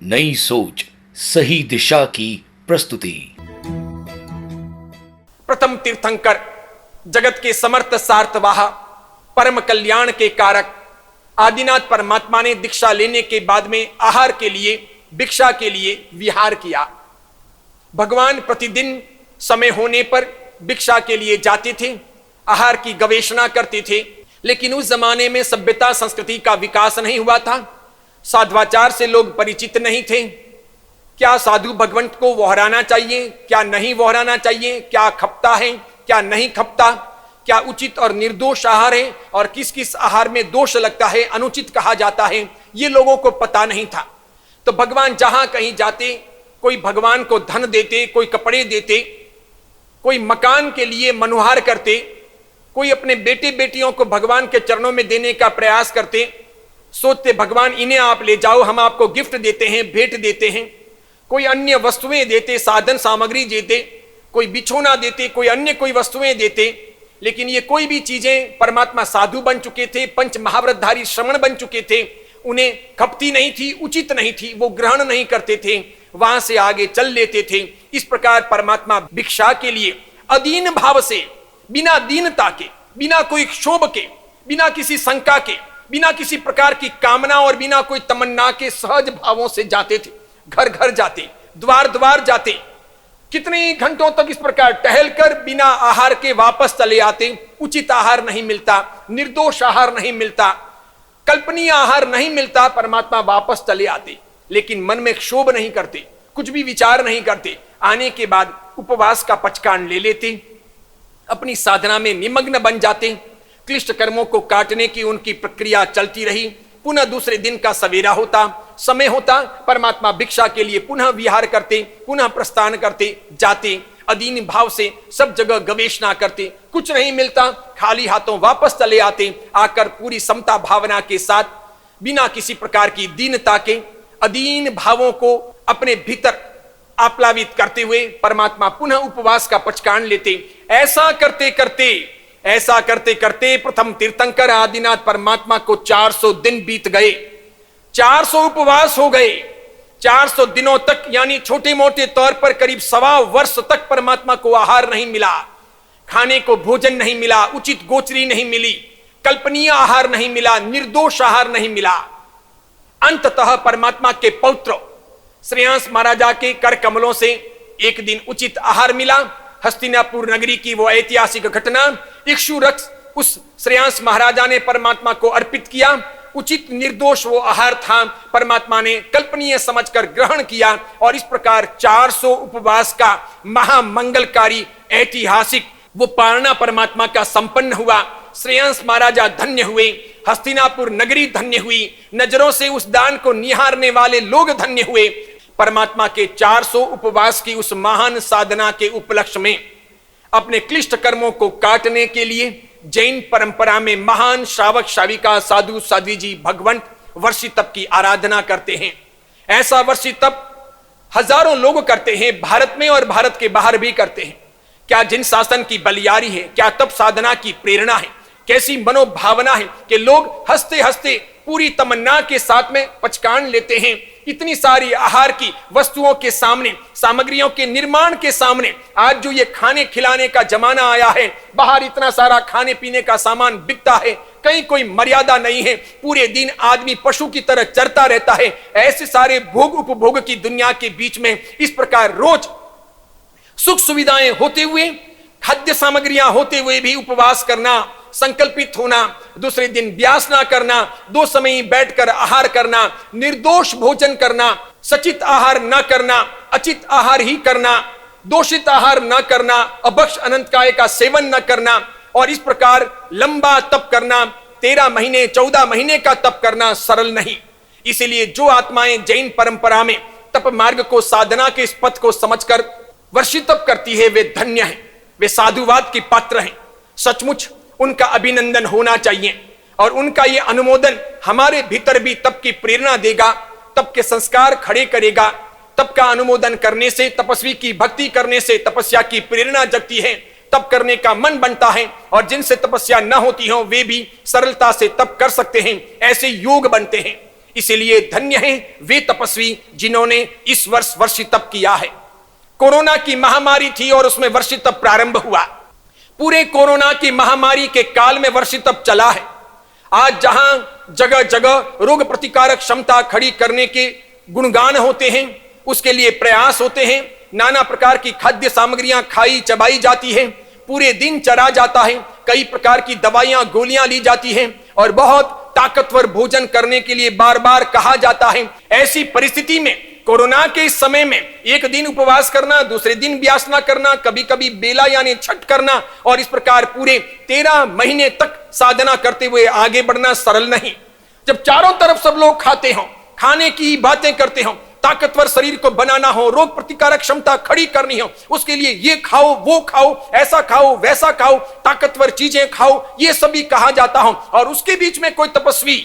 नई सोच, सही दिशा की प्रस्तुति। प्रथम तीर्थंकर, जगत के समर्थ सार्थवाह, परम कल्याण के कारक आदिनाथ परमात्मा ने दीक्षा लेने के बाद में आहार के लिए, भिक्षा के लिए विहार किया। भगवान प्रतिदिन समय होने पर भिक्षा के लिए जाते थे, आहार की गवेषणा करते थे। लेकिन उस जमाने में सभ्यता संस्कृति का विकास नहीं हुआ था, साध्वाचार से लोग परिचित नहीं थे। क्या साधु भगवंत को वहराना चाहिए, क्या नहीं वहराना चाहिए, क्या खपता है, क्या नहीं खपता, क्या उचित और निर्दोष आहार है और किस किस आहार में दोष लगता है, अनुचित कहा जाता है, ये लोगों को पता नहीं था। तो भगवान जहां कहीं जाते, कोई भगवान को धन देते, कोई कपड़े देते, कोई मकान के लिए मनुहार करते, कोई अपने बेटे बेटियों को भगवान के चरणों में देने का प्रयास करते। सोचते भगवान इन्हें आप ले जाओ, हम आपको गिफ्ट देते हैं, भेंट देते हैं। कोई अन्य वस्तुएं देते, साधन सामग्री देते, कोई बिछोना देते, कोई अन्य कोई वस्तुएं देते। लेकिन ये कोई भी चीजें, परमात्मा साधु बन चुके थे, पंच महाव्रतधारी श्रमण बन चुके थे, उन्हें खपती नहीं थी, उचित नहीं थी, वो ग्रहण नहीं करते थे, वहां से आगे चल लेते थे। इस प्रकार परमात्मा भिक्षा के लिए अदीन भाव से, बिना दीनता के, बिना कोई क्षोभ के, बिना किसी शंका के, बिना किसी प्रकार की कामना और बिना कोई तमन्ना के सहज भावों से जाते थे। घर घर जाते, द्वार द्वार जाते, कितने घंटों तक इस प्रकार टहलकर बिना आहार के वापस चले आते। उचित आहार नहीं मिलता, निर्दोष आहार नहीं मिलता, कल्पनीय आहार नहीं मिलता, परमात्मा वापस चले आते। लेकिन मन में क्षोभ नहीं करते, कुछ भी विचार नहीं करते। आने के बाद उपवास का पचकान ले लेते, अपनी साधना में निमग्न बन जाते। क्लिष्ट कर्मों को काटने की उनकी प्रक्रिया चलती रही। पुनः दूसरे दिन का सवेरा होता, समय होता, परमात्मा भिक्षा के लिए पुनः विहार करते, पुनः प्रस्थान करते, जाते, अदीन भाव से सब जगह गवेषणा करते। कुछ नहीं मिलता, खाली हाथों वापस चले आते। आकर पूरी समता भावना के साथ, बिना किसी प्रकार की दीनता के, अदीन भावों को अपने भीतर आप्लावित करते हुए परमात्मा पुनः उपवास का पचकान लेते। ऐसा करते करते प्रथम तीर्थंकर आदिनाथ परमात्मा को 400 दिन बीत गए, 400 उपवास हो गए। 400 दिनों तक, यानी छोटे मोटे तौर पर करीब 1.25 वर्ष तक परमात्मा को आहार नहीं मिला, खाने को भोजन नहीं मिला, उचित गोचरी नहीं मिली, कल्पनीय आहार नहीं मिला, निर्दोष आहार नहीं मिला। अंततः परमात्मा के पौत्र श्रेयांस महाराजा के कर कमलों से एक दिन उचित आहार मिला। हस्तिनापुर नगरी की वो ऐतिहासिक घटना, इक्षुरक्ष उस श्रेयांस महाराजा ने परमात्मा को अर्पित किया। उचित निर्दोष वो आहार था, परमात्मा ने कल्पनीय समझकर ग्रहण किया और इस प्रकार 400 उपवास का महामंगलकारी ऐतिहासिक वो पालना परमात्मा का संपन्न हुआ। श्रेयांस महाराजा धन्य हुए, हस्तिनापुर नगरी धन्य हुई, नजरों से उस दान को निहारने वाले लोग धन्य हुए। परमात्मा के 400 उपवास की उस महान साधना के उपलक्ष्य में अपने क्लिष्ट कर्मों को काटने के लिए जैन परंपरा में महान श्रावक श्राविका, साधु साध्वी जी भगवंत वर्षी तप की आराधना करते हैं। ऐसा वर्षी तप हजारों लोग करते हैं, भारत में और भारत के बाहर भी करते हैं। क्या जिन शासन की बलियारी है, क्या तप साधना की प्रेरणा है, कैसी मनोभावना है कि लोग हंसते हंसते पूरी तमन्ना के साथ में पचकान लेते हैं। इतनी सारी आहार की वस्तुओं के सामने, सामग्रियों के निर्माण के सामने, आज जो ये खाने खिलाने का जमाना आया है, बाहर इतना सारा खाने पीने का सामान बिकता है, कहीं कोई मर्यादा नहीं है, पूरे दिन आदमी पशु की तरह चरता रहता है। ऐसे सारे भोग उपभोग की दुनिया के बीच में इस प्रकार रोज सुख सुविधाएं होते हुए, खाद्य सामग्रियां होते हुए भी उपवास करना, संकल्पित होना, दूसरे दिन व्यास ना करना, 2 समय बैठकर आहार करना, निर्दोष भोजन करना, सचित आहार ना करना, अचित आहार ही करना, दोषित आहार ना करना, अभक्ष अनंतकाय का सेवन न करना और इस प्रकार लंबा तप करना, 13 महीने 14 महीने का तप करना सरल नहीं। इसीलिए जो आत्माएं जैन परंपरा में तप मार्ग को, साधना के इस पथ को समझकर वर्षी तप करती है, वे धन्य हैं, वे साधुवाद की पात्र हैं। सचमुच उनका अभिनंदन होना चाहिए और उनका यह अनुमोदन हमारे भीतर भी तप की प्रेरणा देगा, तप के संस्कार खड़े करेगा। तप का अनुमोदन करने से, तपस्वी की भक्ति करने से तपस्या की प्रेरणा जगती है, तप करने का मन बनता है और जिनसे तपस्या न होती हो वे भी सरलता से तप कर सकते हैं, ऐसे योग बनते हैं। इसीलिए धन्य हैं वे तपस्वी जिन्होंने इस वर्ष वर्षी तप किया है। कोरोना की महामारी थी और उसमें वर्षी तप प्रारंभ हुआ। पूरे कोरोना की महामारी के काल में वर्षी तप चला है। आज जहां जगह जगह रोग प्रतिकारक क्षमता खड़ी करने के गुणगान होते हैं, उसके लिए प्रयास होते हैं, नाना प्रकार की खाद्य सामग्रियां खाई चबाई जाती हैं, पूरे दिन चरा जाता है, कई प्रकार की दवाइयां गोलियां ली जाती हैं और बहुत ताकतवर भोजन करने के लिए बार बार कहा जाता है। ऐसी परिस्थिति में कोरोना के इस समय में एक दिन उपवास करना, दूसरे दिन व्यासना करना, कभी कभी बेला यानी छठ करना और इस प्रकार पूरे 13 महीने तक साधना करते हुए आगे बढ़ना सरल नहीं। जब चारों तरफ सब लोग खाते हो, खाने की बातें करते हो, ताकतवर शरीर को बनाना हो, रोग प्रतिकारक क्षमता खड़ी करनी हो, उसके लिए ये खाओ वो खाओ, ऐसा खाओ वैसा खाओ, ताकतवर चीजें खाओ, ये सभी कहा जाता हो और उसके बीच में कोई तपस्वी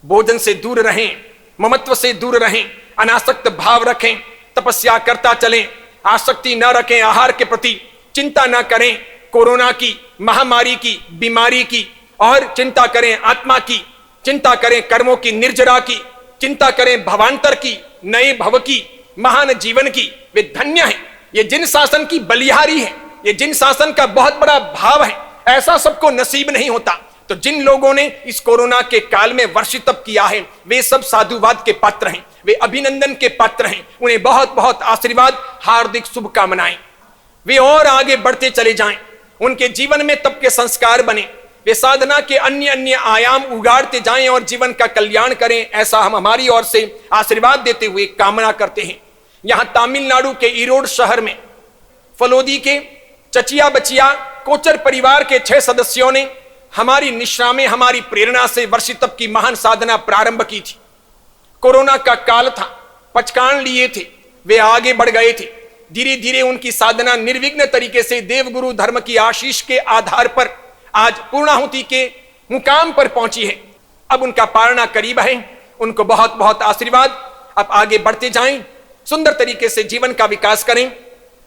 भोजन से दूर रहें, ममत्व से दूर रहें, अनासक्त भाव रखें, तपस्या करता चलें, आसक्ति न रखें आहार के प्रति, चिंता न करें कोरोना की महामारी की बीमारी की, और चिंता करें आत्मा की, चिंता करें कर्मों की निर्जरा की, चिंता करें भवांतर की, नए भव की, महान जीवन की। वे धन्य हैं। ये जिन शासन की बलिहारी है, ये जिन शासन का बहुत बड़ा भाव है, ऐसा सबको नसीब नहीं होता। तो जिन लोगों ने इस कोरोना के काल में वर्षी तप किया है, वे सब साधुवाद के पात्र हैं, वे अभिनंदन के पात्र हैं। उन्हें बहुत बहुत आशीर्वाद, हार्दिक शुभकामनाएं। वे और आगे बढ़ते चले जाएं, उनके जीवन में तप के संस्कार बने, वे साधना के अन्य अन्य आयाम उगाड़ते जाएं और जीवन का कल्याण करें, ऐसा हम हमारी ओर से आशीर्वाद देते हुए कामना करते हैं। यहां तमिलनाडु के ईरोड शहर में फलोदी के चचिया बचिया कोचर परिवार के 6 सदस्यों ने हमारी निश्रा में हमारी प्रेरणा से वर्षी तप की महान साधना प्रारंभ की थी। कोरोना का काल था, पचकान लिए थे, वे आगे बढ़ गए थे। धीरे धीरे उनकी साधना निर्विघ्न तरीके से देवगुरु धर्म की आशीष के आधार पर आज पूर्णाहुति के मुकाम पर पहुंची है। अब उनका पारना करीब है, उनको बहुत बहुत आशीर्वाद। अब आगे बढ़ते जाएं, सुंदर तरीके से जीवन का विकास करें,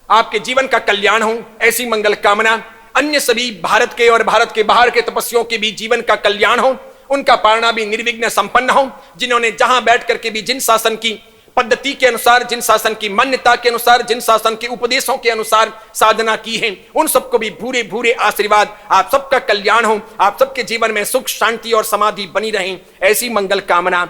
आपके जीवन का कल्याण हो, ऐसी मंगल कामना। अन्य सभी भारत के और भारत के बाहर के तपस्वियों के भी जीवन का कल्याण हो, उनका पारना भी निर्विघ्न संपन्न हो। जिन्होंने जहां बैठ करके भी जिन शासन की पद्धति के अनुसार, जिन शासन की मान्यता के अनुसार, जिन शासन के उपदेशों के अनुसार साधना की है, उन सबको भी भूरे भूरे आशीर्वाद। आप सबका कल्याण हो, आप सबके जीवन में सुख शांति और समाधि बनी रहे, ऐसी मंगल कामना।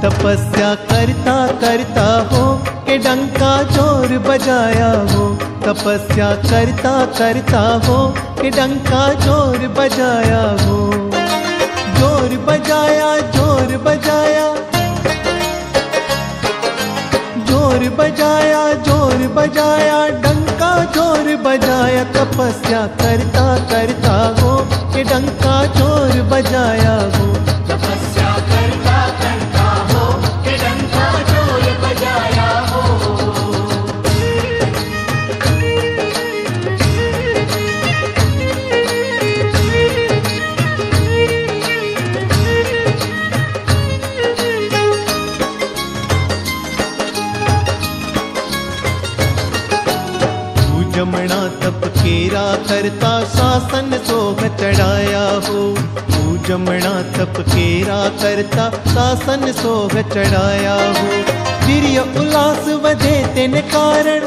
तपस्या करता करता हो के डंका जोर बजाया हो, तपस्या करता करता हो के डंका जोर बजाया हो, जोर बजाया जोर बजाया, जोर बजाया जोर बजाया, डंका जोर बजाया। तपस्या करता करता हो के डंका जोर बजाया हो, तपस्या करता करता हो के डंका जोर बजाया हो। जमना तप केरा करता शासन सोह चढ़ाया हो, जमना तप केरा करता शासन सोह चढ़ाया हो। वीर्य उल्लास वधे तेन कारण,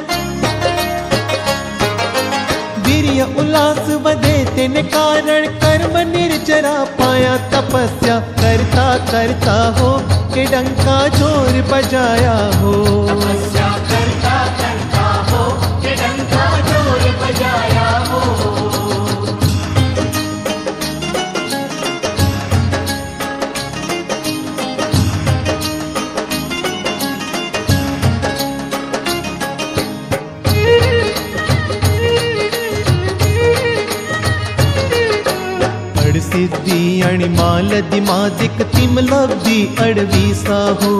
वीर्य उल्लास वधे तेन कारण, कर्म निर्जरा पाया। तपस्या करता करता हो के डंका जोर बजाया हो, तपस्या करता करता हो के डंका जोर बजाया हो। सिद्धि अणिमाल दिमादिक तिमलब्धि अड़वीसा हो,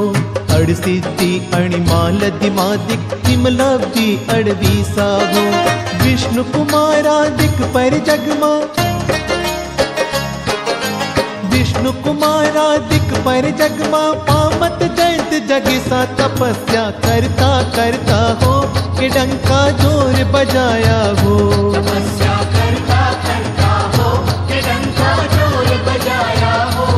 अड़सिद्धि अणिमाल दिमादिक तिमलब्धि अड़वीसा हो। विष्णु कुमारादिक पर जगमा, विष्णु कुमारादिक पर जगमा, पाव मत दैत जगिसा तपस्या करता करता हो कि डंका जोर बजाया हो। तपस्या करता करता हो कि डंका जोर बजाया हो।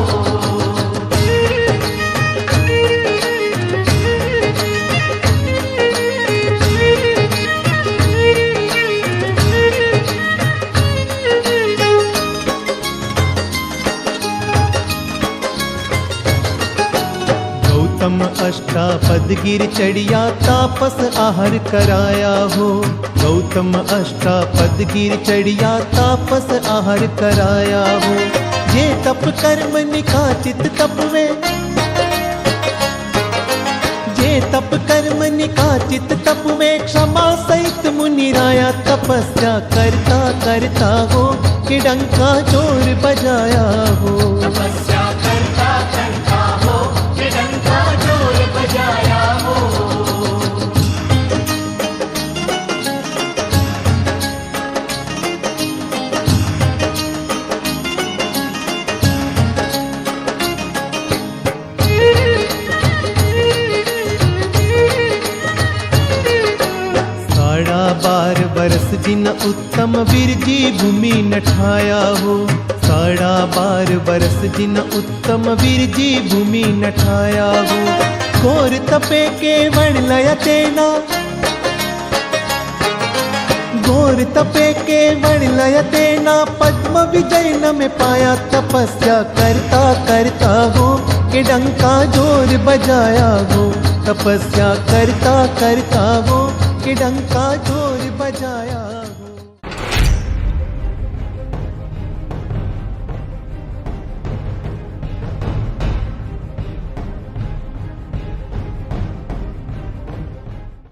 गौतम अष्टापद गिर चढ़िया तापस आहार कराया हो। गौतम अष्टापद गिर चढ़िया तापस आहार कराया हो। ये तप कर्म निकाचित तप वे, ये तप कर्म निकाचित तप में क्षमा सहित मुनिराया तपस्या करता करता हो कि डंका जोर बजाया हो। तपस्या करता करता हो कि डंका जोर बजाया हो। साढ़ा 12 बरस जिन उत्तम विरजी भूमि नठाया हो। साढ़ा 12 बरस जिन उत्तम विरजी भूमि नठाया हो। घोर तपे के वण लय तेना, घोर तपे के वण लय तेना पद्म विजय न में पाया। तपस्या करता करता हो कि डंका जोर बजाया हो। तपस्या करता करता हो कि डंका जोर बजाया।